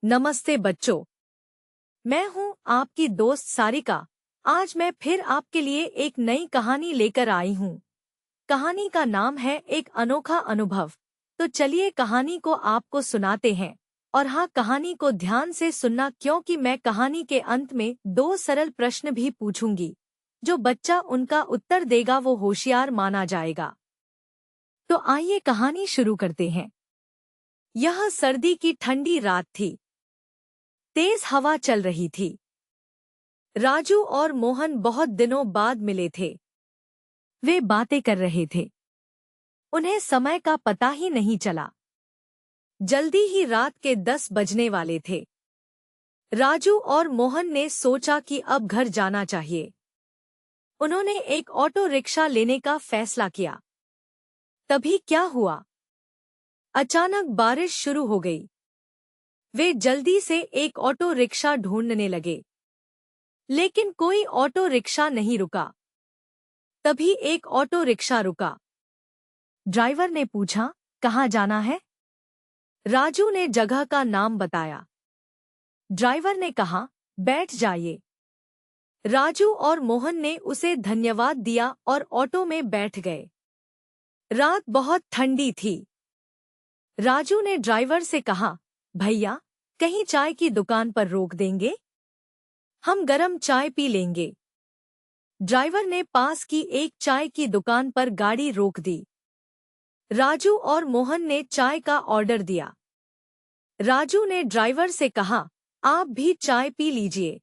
नमस्ते बच्चों, मैं हूँ आपकी दोस्त सारिका। आज मैं फिर आपके लिए एक नई कहानी लेकर आई हूँ। कहानी का नाम है एक अनोखा अनुभव। तो चलिए कहानी को आपको सुनाते हैं। और हाँ, कहानी को ध्यान से सुनना क्योंकि मैं कहानी के अंत में 2 सरल प्रश्न भी पूछूंगी। जो बच्चा उनका उत्तर देगा वो होशियार माना जाएगा। तो आइए कहानी शुरू करते हैं। यह सर्दी की ठंडी रात थी। तेज हवा चल रही थी। राजू और मोहन बहुत दिनों बाद मिले थे। वे बातें कर रहे थे। उन्हें समय का पता ही नहीं चला। जल्दी ही रात के 10 बजने वाले थे। राजू और मोहन ने सोचा कि अब घर जाना चाहिए। उन्होंने एक ऑटो रिक्शा लेने का फैसला किया। तभी क्या हुआ? अचानक बारिश शुरू हो गई। वे जल्दी से एक ऑटो रिक्शा ढूंढने लगे, लेकिन कोई ऑटो रिक्शा नहीं रुका। तभी एक ऑटो रिक्शा रुका। ड्राइवर ने पूछा, कहाँ जाना है? राजू ने जगह का नाम बताया। ड्राइवर ने कहा, बैठ जाइए। राजू और मोहन ने उसे धन्यवाद दिया और ऑटो में बैठ गए। रात बहुत ठंडी थी। राजू ने ड्राइवर से कहा, भैया, कहीं चाय की दुकान पर रोक देंगे? हम गरम चाय पी लेंगे। ड्राइवर ने पास की एक चाय की दुकान पर गाड़ी रोक दी। राजू और मोहन ने चाय का ऑर्डर दिया। राजू ने ड्राइवर से कहा, आप भी चाय पी लीजिए।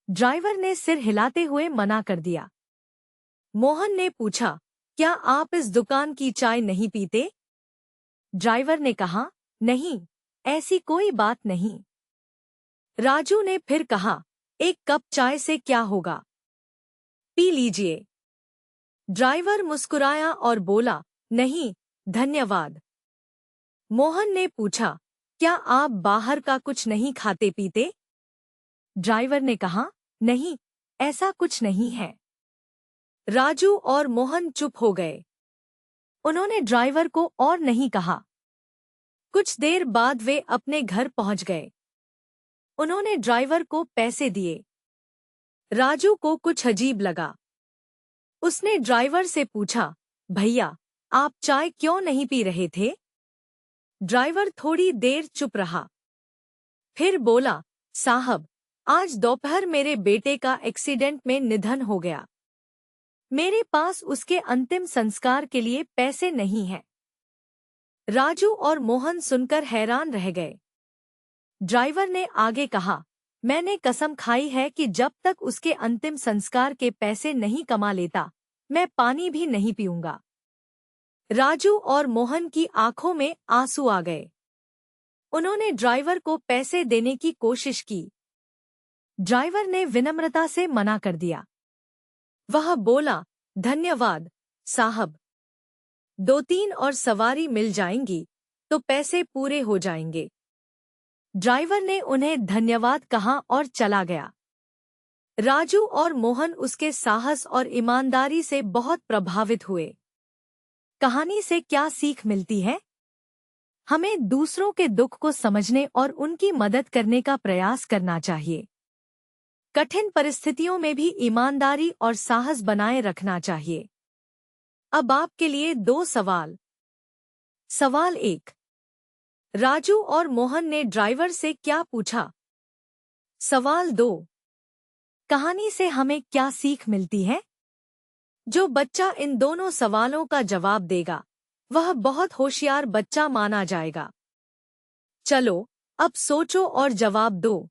ड्राइवर ने सिर हिलाते हुए मना कर दिया। मोहन ने पूछा, क्या आप इस दुकान की चाय नहीं पीते? ड्राइवर ने कहा, नहीं, ऐसी कोई बात नहीं। राजू ने फिर कहा, एक कप चाय से क्या होगा? पी लीजिए। ड्राइवर मुस्कुराया और बोला, नहीं, धन्यवाद। मोहन ने पूछा, क्या आप बाहर का कुछ नहीं खाते पीते? ड्राइवर ने कहा, नहीं, ऐसा कुछ नहीं है। राजू और मोहन चुप हो गए। उन्होंने ड्राइवर को और नहीं कहा। कुछ देर बाद वे अपने घर पहुंच गए। उन्होंने ड्राइवर को पैसे दिए। राजू को कुछ अजीब लगा। उसने ड्राइवर से पूछा, भैया, आप चाय क्यों नहीं पी रहे थे? ड्राइवर थोड़ी देर चुप रहा। फिर बोला, साहब, आज दोपहर मेरे बेटे का एक्सीडेंट में निधन हो गया। मेरे पास उसके अंतिम संस्कार के लिए पैसे नहीं हैं। राजू और मोहन सुनकर हैरान रह गए। ड्राइवर ने आगे कहा, मैंने कसम खाई है कि जब तक उसके अंतिम संस्कार के पैसे नहीं कमा लेता, मैं पानी भी नहीं पीऊंगा। राजू और मोहन की आंखों में आंसू आ गए। उन्होंने ड्राइवर को पैसे देने की कोशिश की। ड्राइवर ने विनम्रता से मना कर दिया। वह बोला, धन्यवाद साहब, 2-3 और सवारी मिल जाएंगी तो पैसे पूरे हो जाएंगे। ड्राइवर ने उन्हें धन्यवाद कहा और चला गया। राजू और मोहन उसके साहस और ईमानदारी से बहुत प्रभावित हुए। कहानी से क्या सीख मिलती है? हमें दूसरों के दुख को समझने और उनकी मदद करने का प्रयास करना चाहिए। कठिन परिस्थितियों में भी ईमानदारी और साहस बनाए रखना चाहिए। अब आपके लिए 2 सवाल। सवाल 1, राजू और मोहन ने ड्राइवर से क्या पूछा? सवाल 2, कहानी से हमें क्या सीख मिलती है? जो बच्चा इन दोनों सवालों का जवाब देगा, वह बहुत होशियार बच्चा माना जाएगा। चलो, अब सोचो और जवाब दो।